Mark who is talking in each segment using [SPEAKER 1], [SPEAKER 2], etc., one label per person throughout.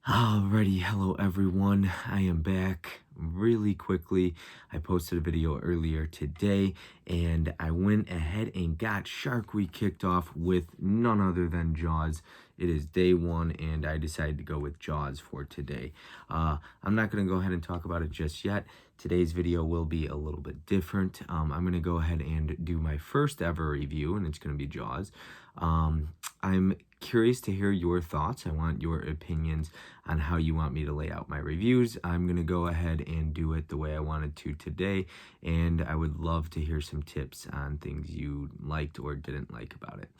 [SPEAKER 1] Alrighty, hello everyone. I am back really quickly. I posted a video earlier today and I went ahead and got Shark Week kicked off with none other than Jaws. It is day one and I decided to go with Jaws for today. I'm not going to go ahead and talk about it just yet. Today's video will be a little bit different. I'm going to go ahead and do my first ever review and it's going to be Jaws. I'm curious to hear your thoughts. I want your opinions on how you want me to lay out my reviews. I'm going to go ahead and do it the way I wanted to today, and I would love to hear some tips on things you liked or didn't like about it.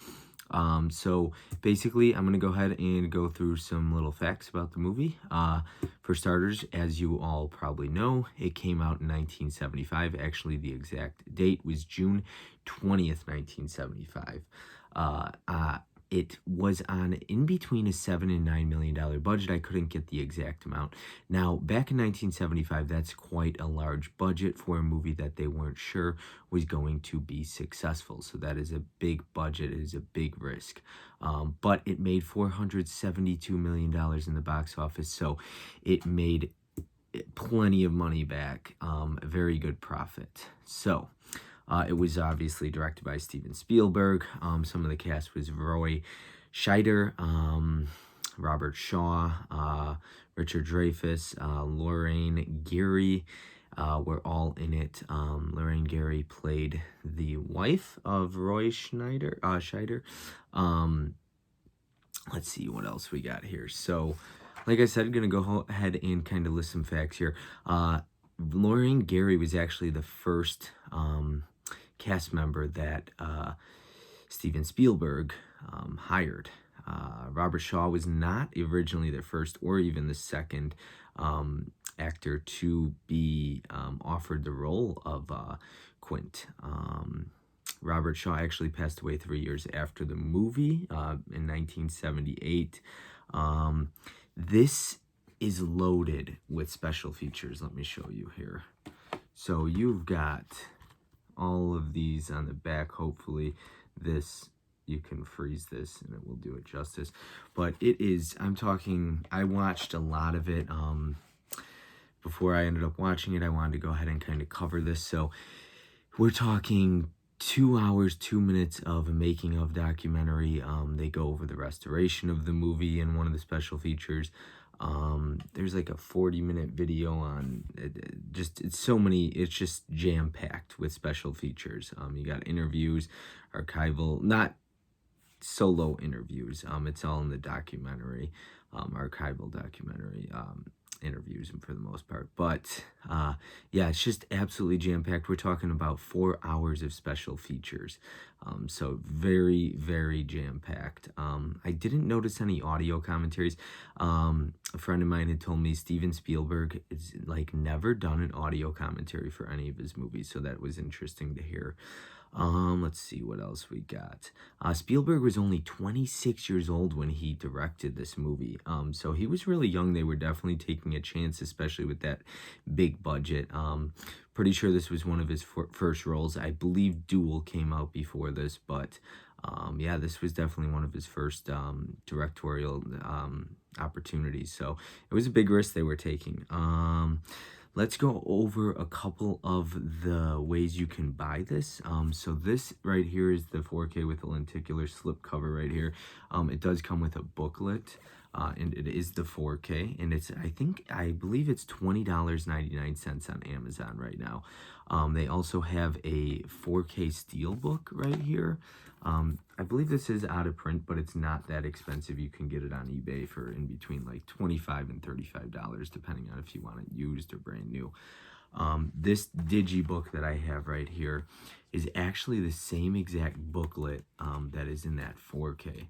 [SPEAKER 1] So basically, I'm going to go ahead and go through some little facts about the movie. For starters, as you all probably know, it came out in 1975. Actually, the exact date was June 20th, 1975. It was on in between a $7 and $9 million budget. I couldn't get the exact amount. Now, back in 1975, that's quite a large budget for a movie that they weren't sure was going to be successful. So that is a big budget. It is a big risk. But it made $472 million in the box office. So it made plenty of money back. A very good profit. So it was obviously directed by Steven Spielberg. Some of the cast was Roy Scheider, Robert Shaw, Richard Dreyfuss, Lorraine Gary were all in it. Lorraine Gary played the wife of Roy Scheider. Let's see what else we got here. So, like I said, I'm going to go ahead and kind of list some facts here. Lorraine Gary was actually the first cast member that Steven Spielberg hired. Robert Shaw was not originally the first or even the second actor to be offered the role of Quint. Robert Shaw actually passed away 3 years after the movie in 1978. This is loaded with special features. Let me show you here. So you've got all of these on the back. Hopefully this, you can freeze this and it will do it justice. But it is, I watched a lot of it. Before I ended up watching it, I wanted to go ahead and kind of cover this. So we're talking 2 hours, 2 minutes of a making of documentary. They go over the restoration of the movie and one of the special features. There's like a 40-minute video on it's just jam-packed with special features. You got interviews, archival, not solo interviews. It's all in the documentary, archival documentary, interviews for the most part. But yeah, it's just absolutely jam-packed. We're talking about 4 hours of special features. So very, very jam-packed. I didn't notice any audio commentaries. A friend of mine had told me Steven Spielberg is like never done an audio commentary for any of his movies, so that was interesting to hear. Let's see what else we got. Spielberg was only 26 years old when he directed this movie. So he was really young. They were definitely taking a chance, especially with that big budget. Pretty sure this was one of his first roles. I believe Duel came out before this, but yeah, this was definitely one of his first directorial opportunities. So it was a big risk they were taking. Let's go over a couple of the ways you can buy this. So this right here is the 4K with the lenticular slip cover right here. It does come with a booklet, and it is the 4K, and I believe it's $20.99 on Amazon right now. They also have a 4K Steelbook right here. I believe this is out of print, but it's not that expensive. You can get it on eBay for in between like $25 and $35, depending on if you want it used or brand new. This digibook that I have right here is actually the same exact booklet that is in that 4K.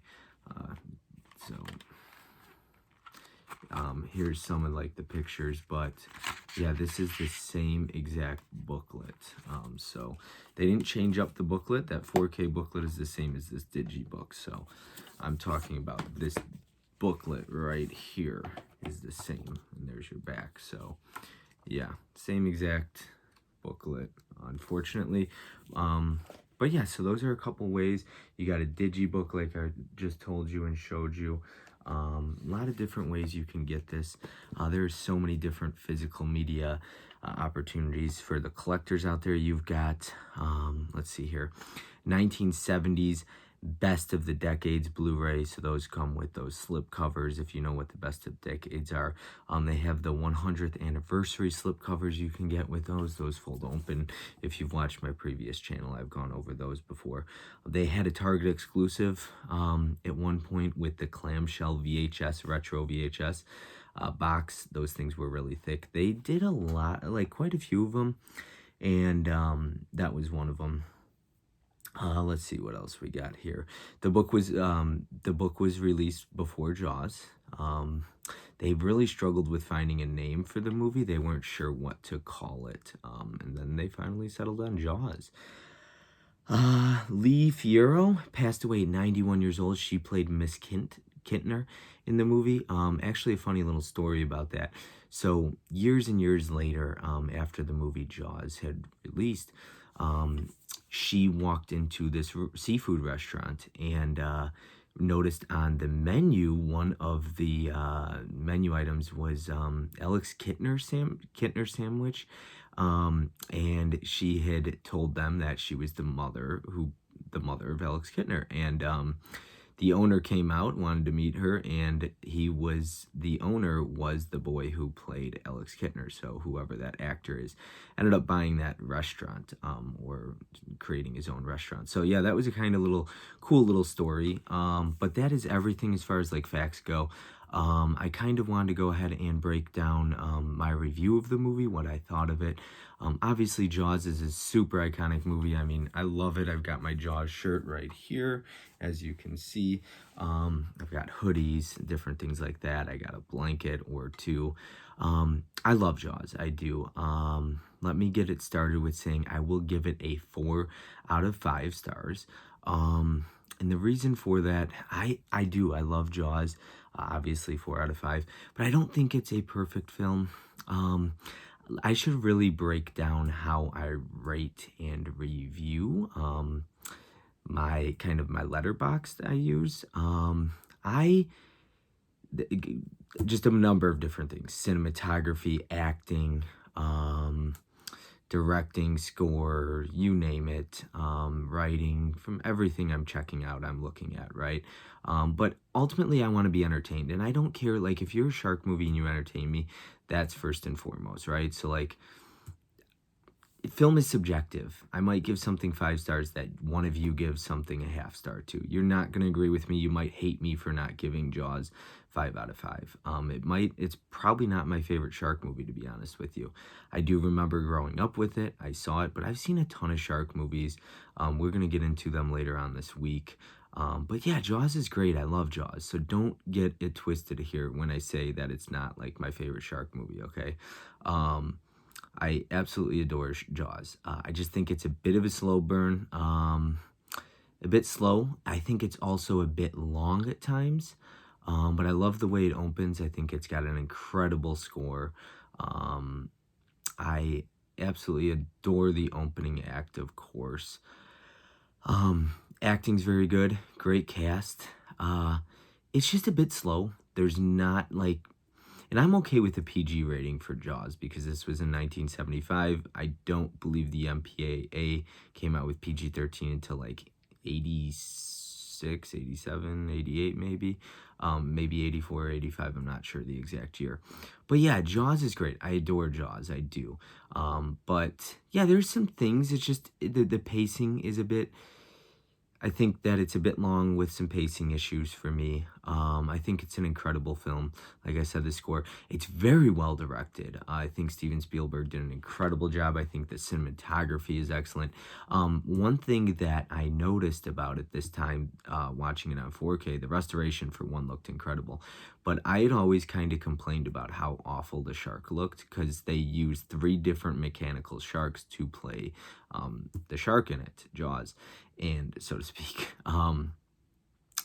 [SPEAKER 1] Here's some of like the pictures, but yeah, this is the same exact booklet. So they didn't change up the booklet. That 4K booklet is the same as this digibook. So I'm talking about this booklet right here is the same, and there's your back. So yeah, same exact booklet, unfortunately. But yeah, so those are a couple ways. You got a digibook like I just told you and showed you. A lot of different ways you can get this. There's so many different physical media opportunities for the collectors out there. You've got, let's see here, 1970s Best of the Decades Blu-ray. So those come with those slip covers, if you know what the Best of Decades are. They have the 100th anniversary slip covers you can get with those. Those fold open. If you've watched my previous channel, I've gone over those before. They had a Target exclusive at one point with the clamshell VHS, retro VHS box. Those things were really thick. They did a lot, like quite a few of them, and that was one of them. Let's see what else we got here. The book was released before Jaws. They really struggled with finding a name for the movie. They weren't sure what to call it, and then they finally settled on Jaws. Lee Fierro passed away at 91 years old. She played Miss Kintner in the movie. Actually, a funny little story about that. So years and years later, after the movie Jaws had released, she walked into this seafood restaurant and noticed on the menu, one of the menu items was Alex Kintner sandwich. And she had told them that she was the mother of Alex Kintner. And the owner came out, wanted to meet her, and the owner was the boy who played Alex Kintner. So whoever that actor is ended up buying that restaurant, or creating his own restaurant. So yeah, that was a kind of cool little story. But that is everything as far as like facts go. I kind of wanted to go ahead and break down my review of the movie, what I thought of it. Obviously, Jaws is a super iconic movie. I mean, I love it. I've got my Jaws shirt right here, as you can see. I've got hoodies, different things like that. I got a blanket or two. I love Jaws. I do. Let me get it started with saying I will give it a 4 out of 5 stars. And the reason for that, I love Jaws. Obviously 4 out of 5, but I don't think it's a perfect film. I should really break down how I rate and review my letterbox I use. Just a number of different things: cinematography, acting, directing, score, you name it, writing. From everything I'm checking out, I'm looking at, right? But ultimately, I want to be entertained, and I don't care, like, if you're a shark movie and you entertain me, that's first and foremost, right? So, like, film is subjective. I might give something 5 stars that one of you gives something a half star to. You're not going to agree with me. You might hate me for not giving Jaws 5 out of 5. It's probably not my favorite shark movie, to be honest with you. I do remember growing up with it. I saw it, but I've seen a ton of shark movies. We're going to get into them later on this week. But yeah, Jaws is great. I love Jaws. So don't get it twisted here when I say that it's not like my favorite shark movie, okay? I absolutely adore Jaws. I just think it's a bit of a slow burn, a bit slow. I think it's also a bit long at times, but I love the way it opens. I think it's got an incredible score. I absolutely adore the opening act, of course. Acting's very good. Great cast. It's just a bit slow. There's not like... And I'm okay with the PG rating for Jaws because this was in 1975. I don't believe the MPAA came out with PG-13 until like 86, 87, 88 maybe. Maybe 84, 85. I'm not sure the exact year. But yeah, Jaws is great. I adore Jaws. I do. But yeah, there's some things. It's just the pacing is a bit... I think that it's a bit long with some pacing issues for me. I think it's an incredible film. Like I said, the score, it's very well directed. I think Steven Spielberg did an incredible job. I think the cinematography is excellent. One thing that I noticed about it this time, watching it on 4K, the restoration for one looked incredible. But I had always kind of complained about how awful the shark looked because they used 3 different mechanical sharks to play the shark in it, Jaws, and so to speak.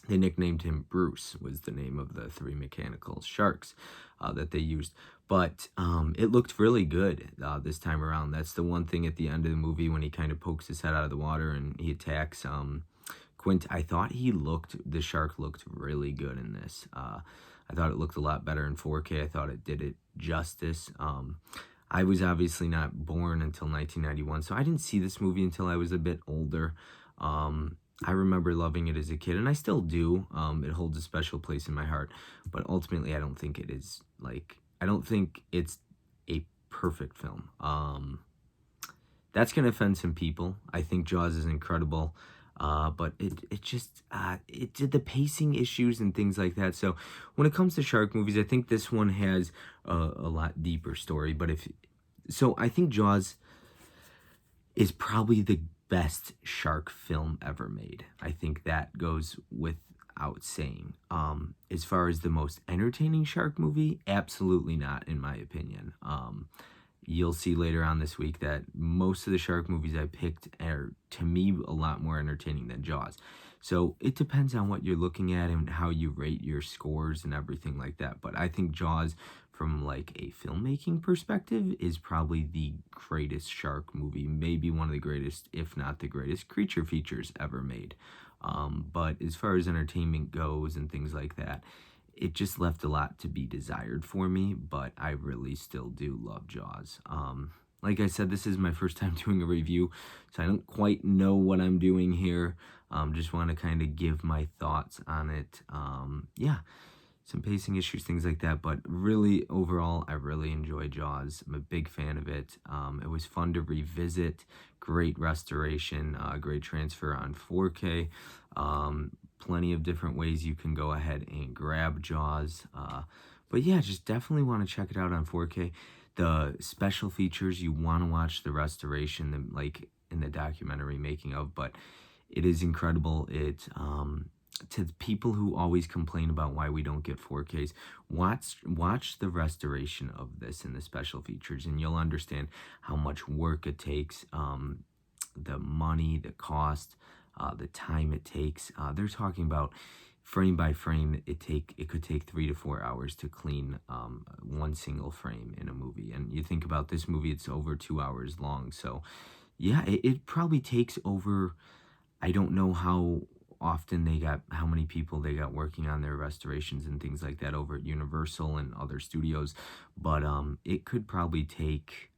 [SPEAKER 1] They nicknamed him Bruce, was the name of the 3 mechanical sharks that they used. But it looked really good this time around. That's the one thing at the end of the movie when he kind of pokes his head out of the water and he attacks I thought the shark looked really good in this. I thought it looked a lot better in 4K. I thought it did it justice. I was obviously not born until 1991, so I didn't see this movie until I was a bit older. I remember loving it as a kid, and I still do. It holds a special place in my heart, but ultimately I don't think it is, I don't think it's a perfect film. That's going to offend some people. I think Jaws is incredible, but it just, it did the pacing issues and things like that. So when it comes to shark movies, I think this one has a lot deeper story, but I think Jaws is probably the best shark film ever made. I think that goes without saying. As far as the most entertaining shark movie, absolutely not, in my opinion. You'll see later on this week that most of the shark movies I picked are, to me, a lot more entertaining than Jaws. So it depends on what you're looking at and how you rate your scores and everything like that. But I think Jaws, from like a filmmaking perspective, is probably the greatest shark movie, maybe one of the greatest, if not the greatest, creature features ever made. But as far as entertainment goes and things like that, it just left a lot to be desired for me, but I really still do love Jaws. Like I said, this is my first time doing a review, so I don't quite know what I'm doing here. Just want to kind of give my thoughts on it. Yeah, some pacing issues, things like that, but really, overall, I really enjoy Jaws. I'm a big fan of it. It was fun to revisit, great restoration, great transfer on 4K. Plenty of different ways you can go ahead and grab Jaws. But yeah, just definitely want to check it out on 4K. The special features, you want to watch the restoration, like in the documentary making of, but it is incredible. It, to the people who always complain about why we don't get 4Ks, watch the restoration of this in the special features, and you'll understand how much work it takes, the money, the cost, the time it takes. They're talking about frame by frame. It could take 3 to 4 hours to clean one single frame in a movie. And you think about this movie, it's over 2 hours long. So yeah, it probably takes over, I don't know how many people they got working on their restorations and things like that over at Universal and other studios, but it could probably take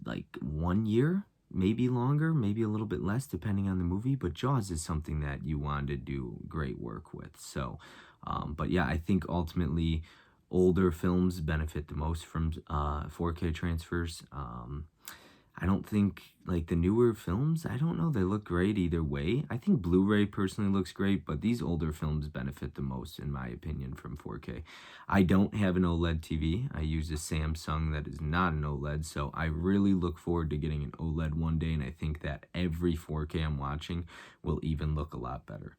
[SPEAKER 1] like 1 year, maybe longer, maybe a little bit less, depending on the movie. But Jaws is something that you want to do great work with. So, but yeah, I think ultimately older films benefit the most from 4K transfers. I don't think, like, the newer films, I don't know, they look great either way. I think Blu-ray personally looks great, but these older films benefit the most, in my opinion, from 4K. I don't have an OLED TV. I use a Samsung that is not an OLED, so I really look forward to getting an OLED one day, and I think that every 4K I'm watching will even look a lot better.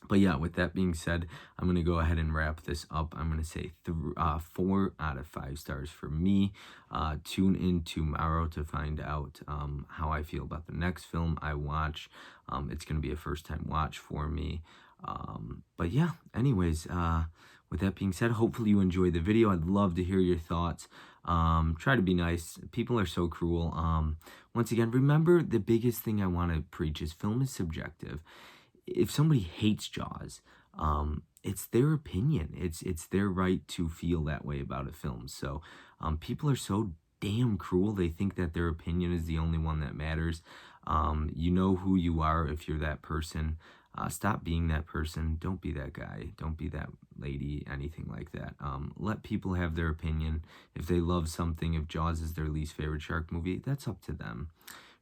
[SPEAKER 1] But yeah, with that being said, I'm going to go ahead and wrap this up. I'm going to say 4 out of 5 stars for me. Tune in tomorrow to find out how I feel about the next film I watch. It's going to be a first-time watch for me. But yeah, anyways, with that being said, hopefully you enjoyed the video. I'd love to hear your thoughts. Try to be nice. People are so cruel. Once again, remember, the biggest thing I want to preach is film is subjective. If somebody hates Jaws, it's their opinion. It's their right to feel that way about a film. So people are so damn cruel. They think that their opinion is the only one that matters. You know who you are if you're that person. Stop being that person. Don't be that guy. Don't be that lady, anything like that. Let people have their opinion. If they love something, if Jaws is their least favorite shark movie, that's up to them.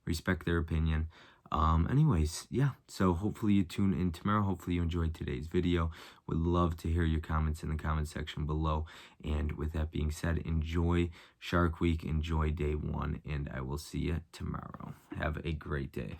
[SPEAKER 1] Respect their opinion. Anyways, yeah, so hopefully you tune in tomorrow. Hopefully you enjoyed today's video. Would love to hear your comments in the comment section below. And with that being said, enjoy Shark Week, enjoy day 1, and I will see you tomorrow. Have a great day.